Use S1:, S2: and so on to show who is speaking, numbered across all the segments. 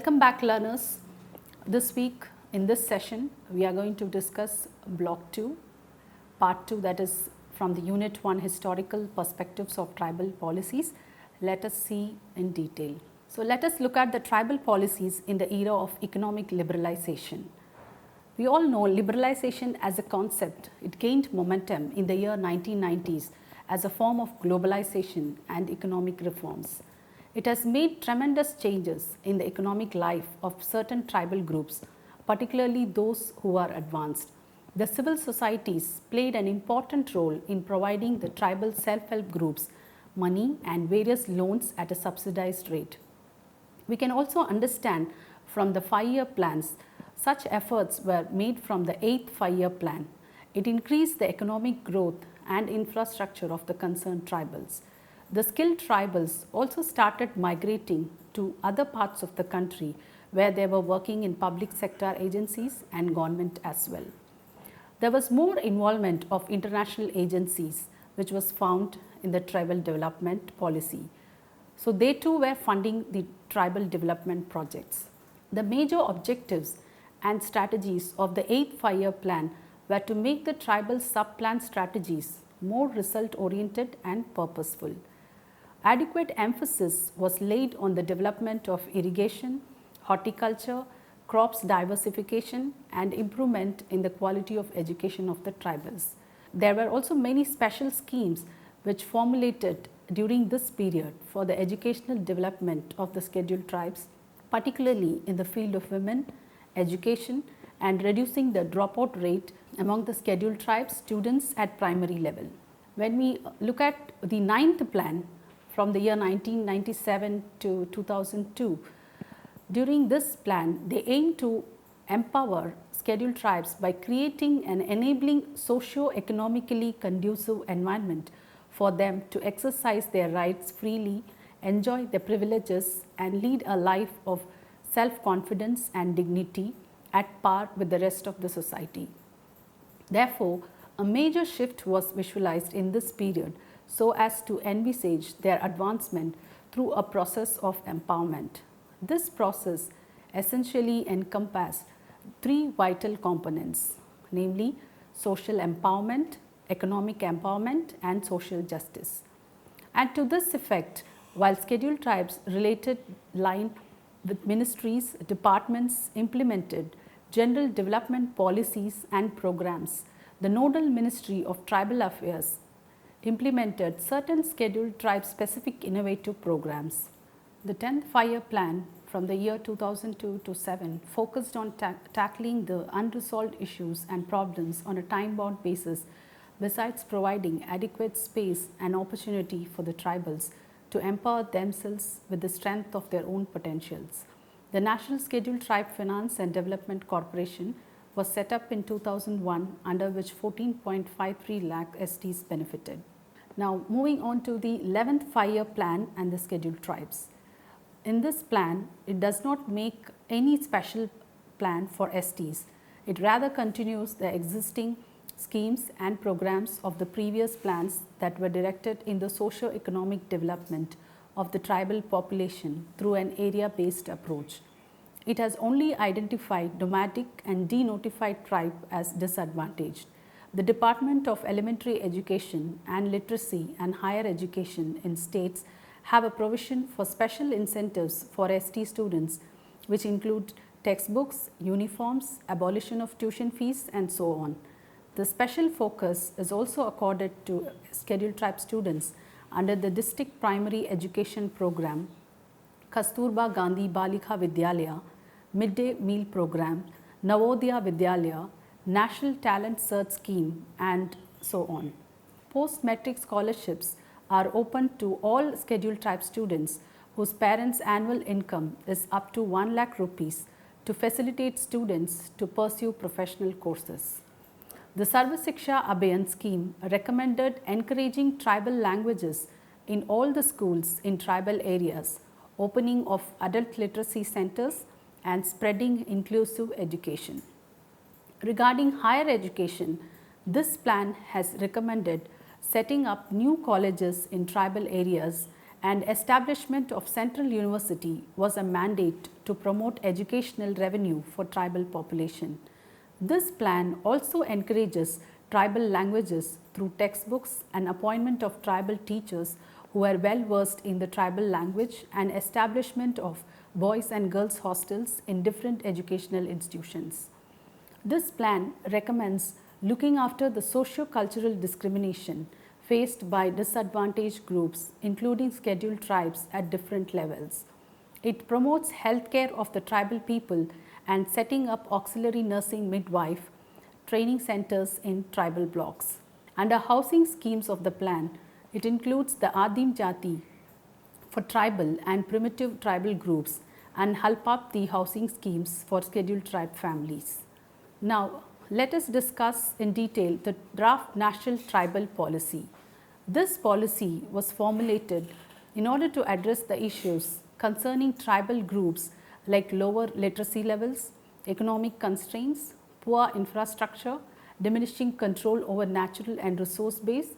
S1: Welcome back, learners. This week in this session we are going to discuss block 2, part 2, that is from the unit 1 historical perspectives of tribal policies. Let us see in detail. So, let us look at the tribal policies in the era of economic liberalization. We all know liberalization as a concept. It gained momentum in the year 1990s as a form of globalization and economic reforms. It has made tremendous changes in the economic life of certain tribal groups, particularly those who are advanced. The civil societies played an important role in providing the tribal self-help groups money and various loans at a subsidized rate. We can also understand from the 5-year plans, such efforts were made from the 8th 5-year plan. It increased the economic growth and infrastructure of the concerned tribals. The skilled tribals also started migrating to other parts of the country where they were working in public sector agencies and government as well. There was more involvement of international agencies which was found in the tribal development policy. So, they too were funding the tribal development projects. The major objectives and strategies of the 8th 5-year plan were to make the tribal sub-plan strategies more result oriented and purposeful. Adequate emphasis was laid on the development of irrigation, horticulture, crops diversification and improvement in the quality of education of the tribals. There were also many special schemes which formulated during this period for the educational development of the scheduled tribes, particularly in the field of women, education and reducing the dropout rate among the scheduled tribes students at primary level. When we look at the 9th plan from the year 1997 to 2002, during this plan they aim to empower scheduled tribes by creating an enabling socio-economically conducive environment for them to exercise their rights freely, enjoy their privileges and lead a life of self-confidence and dignity at par with the rest of the society. Therefore, a major shift was visualized in this period so as to envisage their advancement through a process of empowerment. This process essentially encompassed 3 vital components, namely social empowerment, economic empowerment and social justice. And to this effect, while scheduled tribes related line with ministries, departments implemented general development policies and programs, the nodal Ministry of Tribal Affairs implemented certain scheduled tribe specific innovative programs. The 10th 5-year plan from the year 2002 to 7 focused on tackling the unresolved issues and problems on a time-bound basis, besides providing adequate space and opportunity for the tribals to empower themselves with the strength of their own potentials. The National Scheduled Tribe Finance and Development Corporation was set up in 2001, under which 14.53 lakh STs benefited. Now, moving on to the 11th 5-year plan and the scheduled tribes. In this plan, it does not make any special plan for STs. It rather continues the existing schemes and programs of the previous plans that were directed in the socio-economic development of the tribal population through an area-based approach. It has only identified nomadic and denotified tribe as disadvantaged. The Department of Elementary Education and Literacy and Higher Education in states have a provision for special incentives for ST students, which include textbooks, uniforms, abolition of tuition fees and so on. The special focus is also accorded to scheduled tribe students under the District Primary Education Program, Kasturba Gandhi Balika Vidyalaya, Midday Meal Program, Navodaya Vidyalaya, National Talent Search Scheme and so on. Post-metric scholarships are open to all scheduled tribe students whose parents' annual income is up to 1 lakh rupees to facilitate students to pursue professional courses. The Sarva Shiksha Abhiyan scheme recommended encouraging tribal languages in all the schools in tribal areas, opening of adult literacy centers and spreading inclusive education. Regarding higher education, this plan has recommended setting up new colleges in tribal areas and establishment of Central University was a mandate to promote educational revenue for tribal population. This plan also encourages tribal languages through textbooks and appointment of tribal teachers who are well versed in the tribal language and establishment of boys and girls hostels in different educational institutions. This plan recommends looking after the socio-cultural discrimination faced by disadvantaged groups, including scheduled tribes at different levels. It promotes healthcare of the tribal people and setting up auxiliary nursing midwife training centers in tribal blocks. Under housing schemes of the plan, it includes the Adim Jati for tribal and primitive tribal groups and Halpapti housing schemes for scheduled tribe families. Now, let us discuss in detail the draft National Tribal Policy. This policy was formulated in order to address the issues concerning tribal groups like lower literacy levels, economic constraints, poor infrastructure, diminishing control over natural and resource base,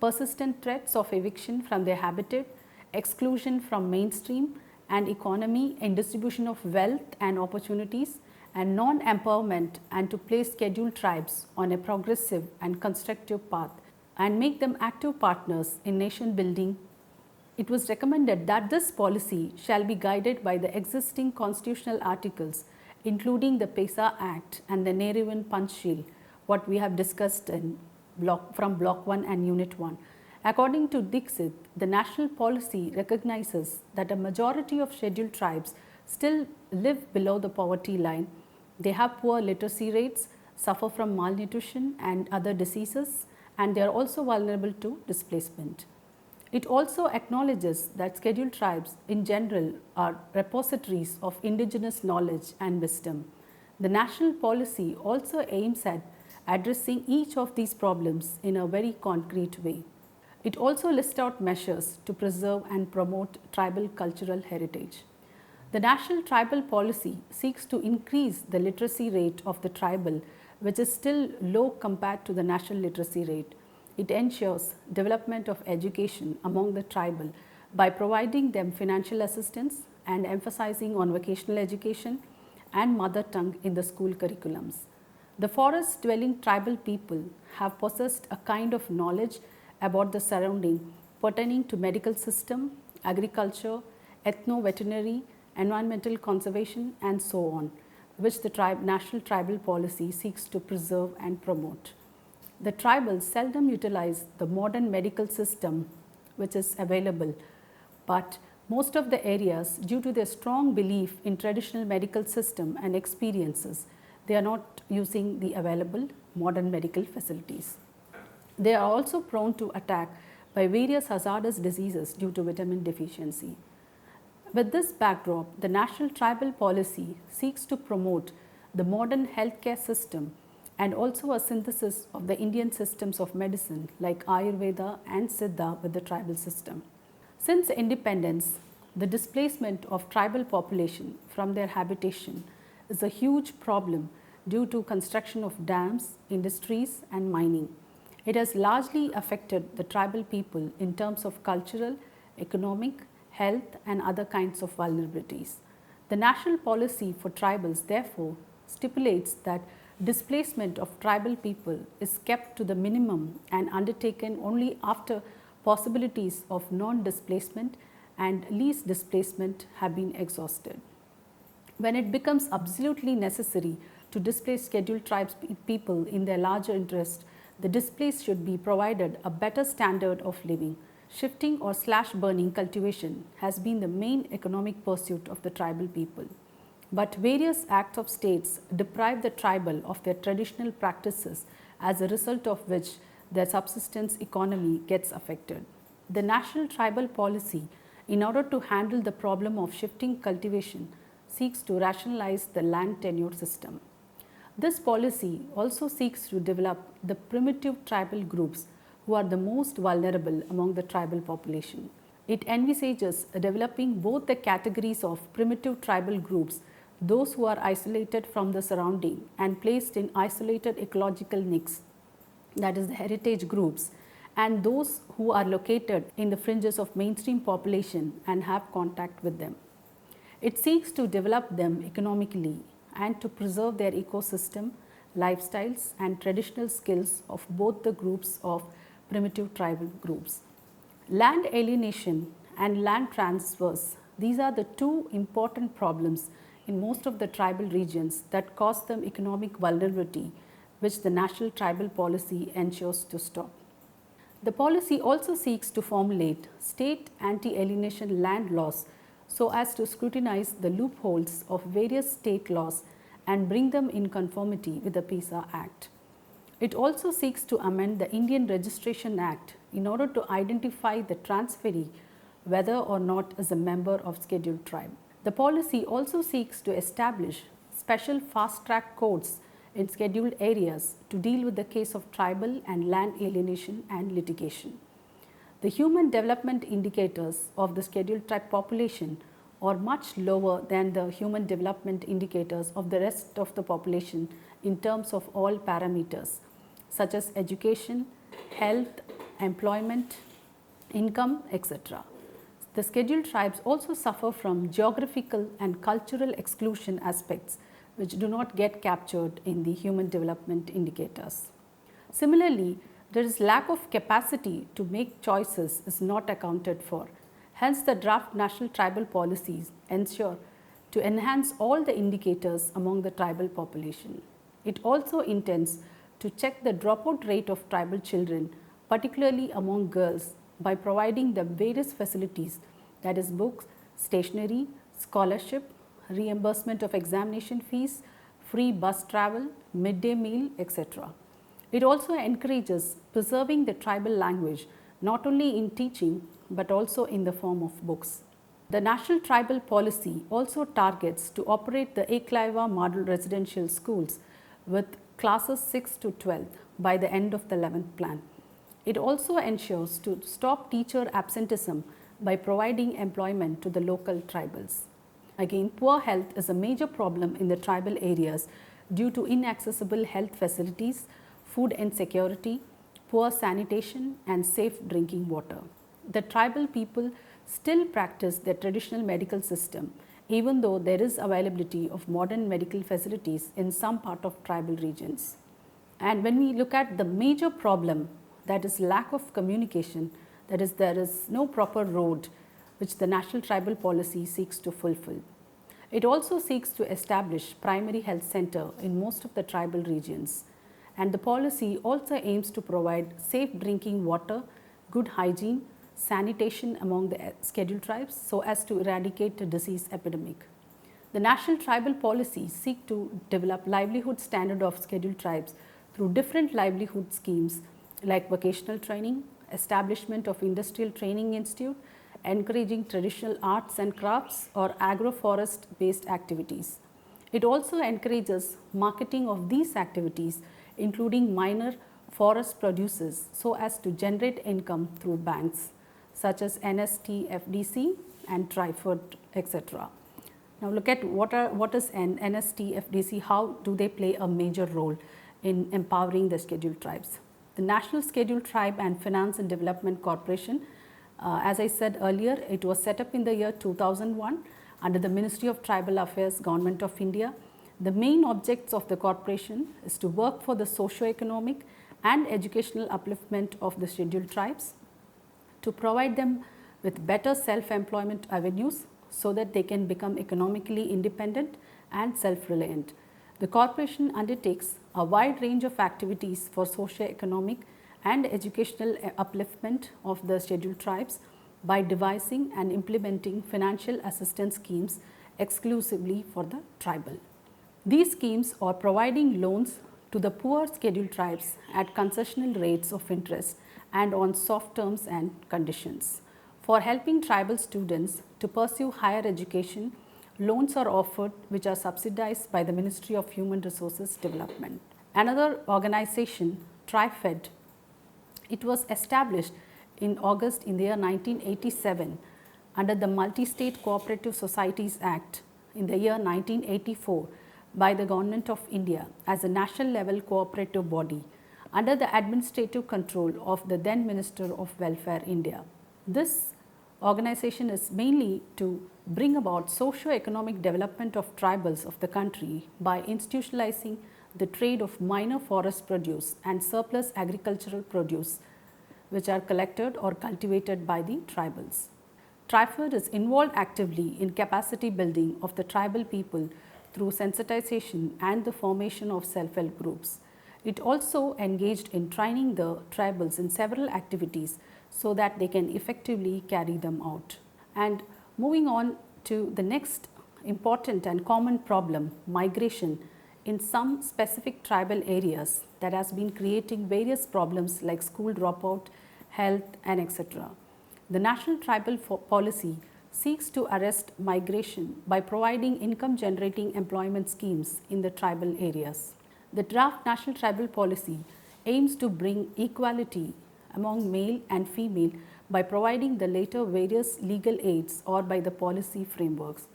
S1: persistent threats of eviction from their habitat, exclusion from mainstream and economy and distribution of wealth and opportunities, and non-empowerment, and to place scheduled tribes on a progressive and constructive path and make them active partners in nation building. It was recommended that this policy shall be guided by the existing constitutional articles, including the PESA Act and the Nehruvian Panchsheel, what we have discussed in from Block 1 and Unit 1. According to Dixit, the national policy recognizes that a majority of scheduled tribes still live below the poverty line. They have poor literacy rates, suffer from malnutrition and other diseases, and they are also vulnerable to displacement. It also acknowledges that scheduled tribes in general are repositories of indigenous knowledge and wisdom. The national policy also aims at addressing each of these problems in a very concrete way. It also lists out measures to preserve and promote tribal cultural heritage. The National Tribal Policy seeks to increase the literacy rate of the tribal, which is still low compared to the national literacy rate. It ensures development of education among the tribal by providing them financial assistance and emphasizing on vocational education and mother tongue in the school curriculums. The forest dwelling tribal people have possessed a kind of knowledge about the surrounding pertaining to medical system, agriculture, ethno-veterinary, environmental conservation and so on, which the National Tribal Policy seeks to preserve and promote. The tribals seldom utilize the modern medical system which is available, but most of the areas, due to their strong belief in traditional medical system and experiences, they are not using the available modern medical facilities. They are also prone to attack by various hazardous diseases due to vitamin deficiency. With this backdrop, the National Tribal Policy seeks to promote the modern healthcare system and also a synthesis of the Indian systems of medicine like Ayurveda and Siddha with the tribal system. Since independence, the displacement of tribal population from their habitation is a huge problem due to construction of dams, industries and mining. It has largely affected the tribal people in terms of cultural, economic, health and other kinds of vulnerabilities. The national policy for tribals therefore stipulates that displacement of tribal people is kept to the minimum and undertaken only after possibilities of non-displacement and least displacement have been exhausted. When it becomes absolutely necessary to displace scheduled tribes people in their larger interest, the displaced should be provided a better standard of living. Shifting or slash burning cultivation has been the main economic pursuit of the tribal people. But various acts of states deprive the tribal of their traditional practices, as a result of which their subsistence economy gets affected. The National Tribal Policy, in order to handle the problem of shifting cultivation, seeks to rationalize the land tenure system. This policy also seeks to develop the primitive tribal groups who are the most vulnerable among the tribal population. It envisages developing both the categories of primitive tribal groups, those who are isolated from the surrounding and placed in isolated ecological nicks, that is the heritage groups, and those who are located in the fringes of mainstream population and have contact with them. It seeks to develop them economically and to preserve their ecosystem, lifestyles and traditional skills of both the groups of primitive tribal groups. Land alienation and land transfers, these are the two important problems in most of the tribal regions that cause them economic vulnerability, which the National Tribal Policy ensures to stop. The policy also seeks to formulate state anti-alienation land laws so as to scrutinize the loopholes of various state laws and bring them in conformity with the PISA Act. It also seeks to amend the Indian Registration Act in order to identify the transferee whether or not as a member of scheduled tribe. The policy also seeks to establish special fast-track courts in scheduled areas to deal with the case of tribal and land alienation and litigation. The human development indicators of the scheduled tribe population are much lower than the human development indicators of the rest of the population in terms of all parameters such as education, health, employment, income, etc. The scheduled tribes also suffer from geographical and cultural exclusion aspects which do not get captured in the human development indicators. Similarly, there is lack of capacity to make choices is not accounted for. Hence, the draft national tribal policies ensure to enhance all the indicators among the tribal population. It also intends to check the dropout rate of tribal children, particularly among girls, by providing them various facilities, that is books, stationery, scholarship, reimbursement of examination fees, free bus travel, midday meal, etc. It also encourages preserving the tribal language not only in teaching but also in the form of books. The National Tribal Policy also targets to operate the Eklaiva model residential schools with classes 6 to 12 by the end of the 11th plan. It also ensures to stop teacher absenteeism by providing employment to the local tribals. Again, poor health is a major problem in the tribal areas due to inaccessible health facilities, food insecurity, poor sanitation and safe drinking water. The tribal people still practice their traditional medical system even though there is availability of modern medical facilities in some part of tribal regions. And when we look at the major problem, that is lack of communication, that is there is no proper road which the National Tribal Policy seeks to fulfill. It also seeks to establish primary health center in most of the tribal regions, and the policy also aims to provide safe drinking water, good hygiene, sanitation among the scheduled tribes so as to eradicate the disease epidemic. The National Tribal Policy seeks to develop livelihood standard of scheduled tribes through different livelihood schemes like vocational training, establishment of industrial training institute, encouraging traditional arts and crafts or agroforest based activities. It also encourages marketing of these activities including minor forest produces so as to generate income through banks such as NST-FDC and Triford, etc. Now look at what is an NST-FDC, how do they play a major role in empowering the scheduled tribes. The National Scheduled Tribe and Finance and Development Corporation, as I said earlier, it was set up in the year 2001 under the Ministry of Tribal Affairs, Government of India. The main objects of the corporation is to work for the socio-economic and educational upliftment of the scheduled tribes, to provide them with better self-employment avenues so that they can become economically independent and self-reliant. The corporation undertakes a wide range of activities for socio-economic and educational upliftment of the scheduled tribes by devising and implementing financial assistance schemes exclusively for the tribal. These schemes are providing loans to the poor scheduled tribes at concessional rates of interest and on soft terms and conditions. For helping tribal students to pursue higher education, loans are offered which are subsidized by the Ministry of Human Resources Development. Another organization, TriFed, it was established in August in the year 1987 under the Multi-State Cooperative Societies Act in the year 1984 by the Government of India as a national level cooperative body under the administrative control of the then Minister of Welfare, India. This organization is mainly to bring about socio-economic development of tribals of the country by institutionalizing the trade of minor forest produce and surplus agricultural produce which are collected or cultivated by the tribals. TRIFED is involved actively in capacity building of the tribal people through sensitization and the formation of self-help groups. It also engaged in training the tribals in several activities so that they can effectively carry them out. And moving on to the next important and common problem, migration in some specific tribal areas that has been creating various problems like school dropout, health and etc. The National Tribal Policy seeks to arrest migration by providing income generating employment schemes in the tribal areas. The draft National Tribal Policy aims to bring equality among male and female by providing the latter various legal aids or by the policy frameworks.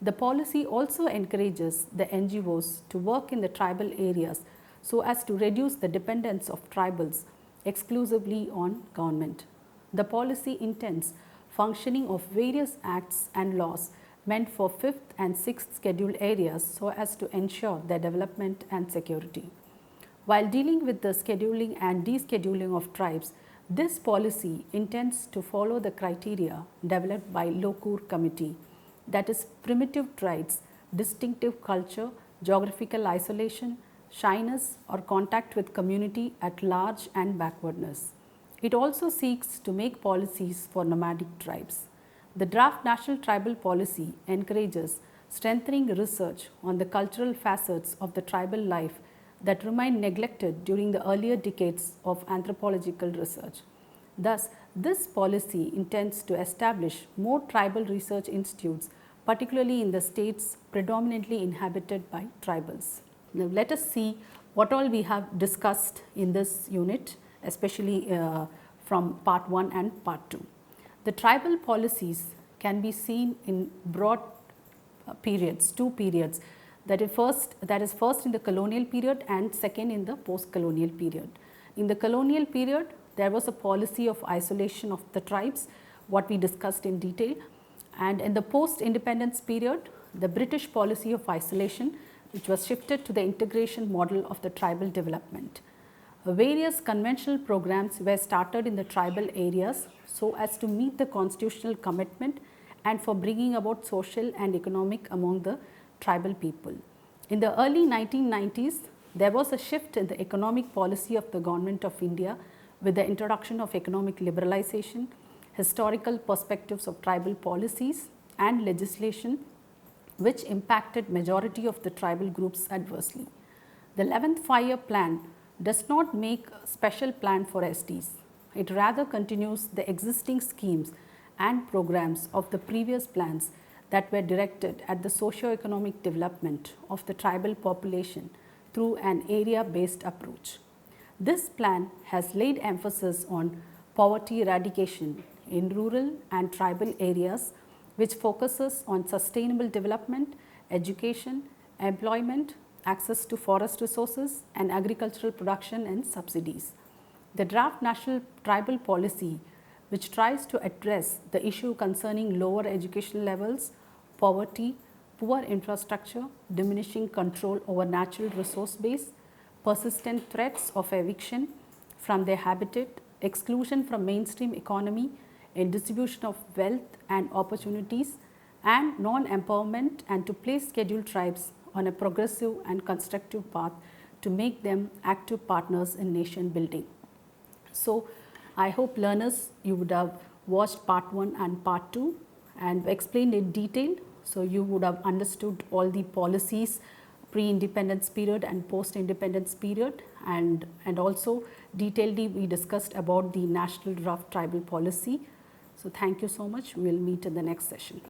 S1: The policy also encourages the NGOs to work in the tribal areas so as to reduce the dependence of tribals exclusively on government. The policy intends functioning of various acts and laws meant for 5th and 6th scheduled areas so as to ensure their development and security. While dealing with the scheduling and descheduling of tribes, this policy intends to follow the criteria developed by Lokur Committee, that is primitive traits, distinctive culture, geographical isolation, shyness or contact with community at large and backwardness. It also seeks to make policies for nomadic tribes. The draft National Tribal Policy encourages strengthening research on the cultural facets of the tribal life that remained neglected during the earlier decades of anthropological research. Thus, this policy intends to establish more tribal research institutes, particularly in the states predominantly inhabited by tribals. Now, let us see what all we have discussed in this unit, especially from part 1 and part 2. The tribal policies can be seen in broad periods, 2 periods, that is first in the colonial period and second in the post-colonial period. In the colonial period, there was a policy of isolation of the tribes, what we discussed in detail, and in the post-independence period, the British policy of isolation, which was shifted to the integration model of the tribal development. Various conventional programs were started in the tribal areas so as to meet the constitutional commitment and for bringing about social and economic among the tribal people. In the early 1990s, there was a shift in the economic policy of the Government of India with the introduction of economic liberalization, historical perspectives of tribal policies and legislation which impacted majority of the tribal groups adversely. The 11th 5-year plan does not make a special plan for STs. It rather continues the existing schemes and programs of the previous plans that were directed at the socio-economic development of the tribal population through an area-based approach. This plan has laid emphasis on poverty eradication in rural and tribal areas, which focuses on sustainable development, education, employment, access to forest resources and agricultural production and subsidies. The draft National Tribal Policy, which tries to address the issue concerning lower education levels, poverty, poor infrastructure, diminishing control over natural resource base, persistent threats of eviction from their habitat, exclusion from mainstream economy in distribution of wealth and opportunities, and non-empowerment, and to place scheduled tribes on a progressive and constructive path to make them active partners in nation building. So, I hope learners, you would have watched part 1 and part 2 and explained in detail. So, you would have understood all the policies pre-independence period and post-independence period, and also detailedly we discussed about the National Draft Tribal Policy. So, thank you so much. We will meet in the next session.